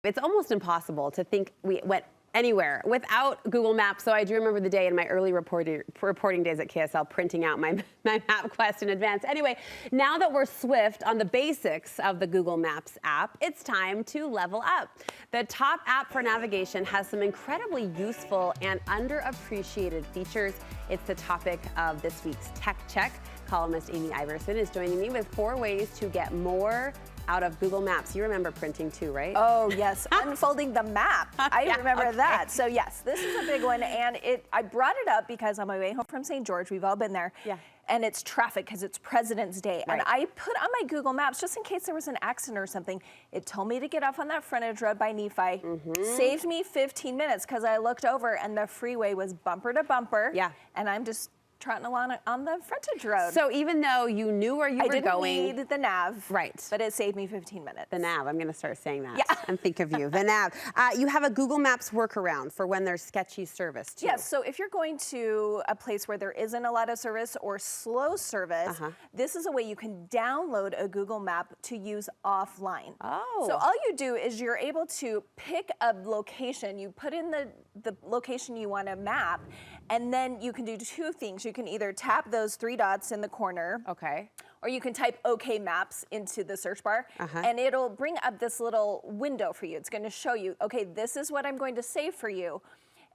It's almost impossible to think we went anywhere without Google Maps. So I do remember the day in my early reporting days at KSL printing out my MapQuest in advance. Anyway, now that we're swift on the basics of the Google Maps app, it's time to level up. The top app for navigation has some incredibly useful and underappreciated features. It's the topic of this week's Tech Check. Columnist Amy Iverson is joining me with 4 ways to get more out of Google Maps. You remember printing too, right? Oh yes, unfolding the map. I remember that. So yes, this is a big one, and I brought it up because on my way home from St. George, we've all been there. Yeah. And it's traffic because it's President's Day. Right. And I put on my Google Maps just in case there was an accident or something. It told me to get off on that frontage road by Nephi. Saved me 15 minutes because I looked over and the freeway was bumper to bumper. Yeah. And I'm just trotting along on the frontage road. So even though you knew where you were going. I didn't need the nav. Right. But it saved me 15 minutes. The nav, I'm going to start saying that. Yeah. And think of you, the nav. You have a Google Maps workaround for when there's sketchy service too. Yes, so if you're going to a place where there isn't a lot of service or slow service, this is a way you can download a Google Map to use offline. Oh. So all you do is you're able to pick a location, you put in the location you want to map, and then you can do 2 things. You can either tap those 3 dots in the corner. Okay. Or you can type OK Maps into the search bar, and it'll bring up this little window for you. It's going to show you, okay, this is what I'm going to save for you.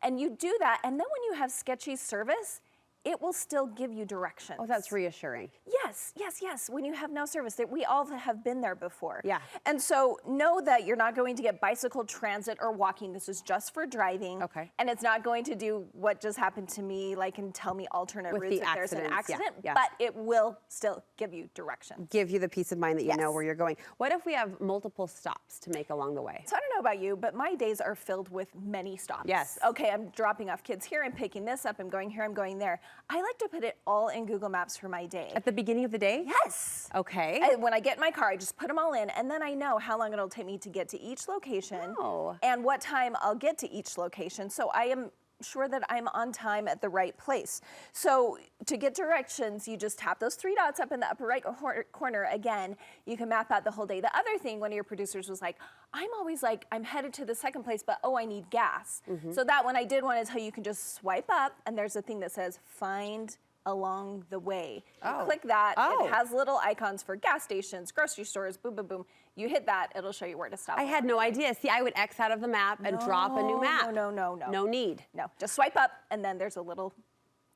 And you do that, and then when you have sketchy service, it will still give you directions. Oh, that's reassuring. Yes, yes, yes. When you have no service, we all have been there before. Yeah. And so know that you're not going to get bicycle, transit, or walking. This is just for driving. Okay. And it's not going to do what just happened to me, like, and tell me alternate With routes the if there's an accident. Yeah. But it will still give you directions. Give you the peace of mind that you know where you're going. What if we have multiple stops to make along the way? So I don't know about you, but my days are filled with many stops. Yes. Okay, I'm dropping off kids here, I'm picking this up, I'm going here, I'm going there. I like to put it all in Google Maps for my day. At the beginning of the day? Yes. Okay. When I get in my car, I just put them all in, and then I know how long it'll take me to get to each location and what time I'll get to each location. So I am sure that I'm on time at the right place. So to get directions, you just tap those 3 dots up in the upper right corner. Again, you can map out the whole day. The other thing, one of your producers was like, I'm always like, I'm headed to the second place, but oh, I need gas. So that one I did want to tell you can just swipe up, and there's a thing that says find along the way. You click that, it has little icons for gas stations, grocery stores, boom, boom, boom. You hit that, it'll show you where to stop. I had no idea. See, I would X out of the map and drop a new map. No. No need. No, just swipe up, and then there's a little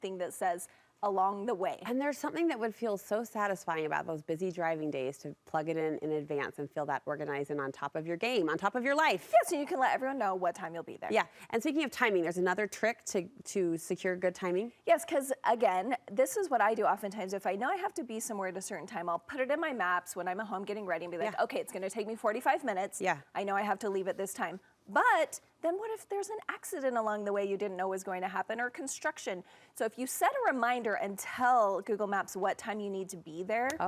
thing that says along the way. And there's something that would feel so satisfying about those busy driving days to plug it in advance and feel that organized and on top of your game, on top of your life. Yes, and you can let everyone know what time you'll be there. Yeah, and speaking of timing, there's another trick to secure good timing? Yes, because again, this is what I do oftentimes. If I know I have to be somewhere at a certain time, I'll put it in my maps when I'm at home getting ready and be like, okay, it's gonna take me 45 minutes. Yeah. I know I have to leave at this time. But then what if there's an accident along the way you didn't know was going to happen, or construction? So if you set a reminder and tell Google Maps what time you need to be there, it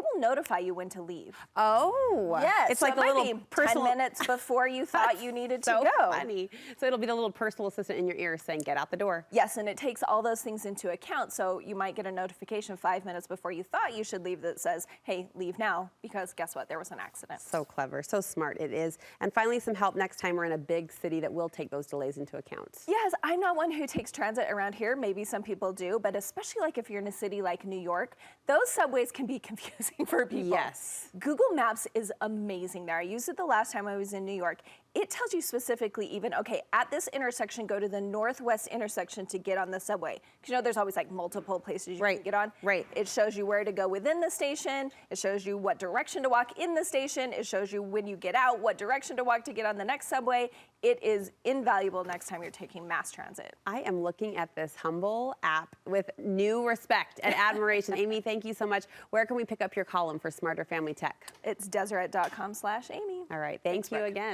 will notify you when to leave. Oh. Yes. It's like a little personal 10 minutes before you thought you needed to go. So funny. So it'll be the little personal assistant in your ear saying, get out the door. Yes, and it takes all those things into account. So you might get a notification 5 minutes before you thought you should leave that says, hey, leave now, because guess what? There was an accident. So clever, so smart it is. And finally, some help next time we're in a big city that will take those delays into account. Yes, I'm not one who takes transit around here. Maybe some people do, but especially like if you're in a city like New York, those subways can be confusing for people. Yes. Google Maps is amazing there. I used it the last time I was in New York. It tells you specifically even, okay, at this intersection, go to the northwest intersection to get on the subway. Because you know there's always like multiple places you can get on. Right. It shows you where to go within the station. It shows you what direction to walk in the station. It shows you when you get out, what direction to walk to get on the next subway. It is invaluable next time you're taking mass transit. I am looking at this humble app with new respect and admiration. Amy, thank you so much. Where can we pick up your column for Smarter Family Tech? It's Deseret.com/Amy. All right, thank you again.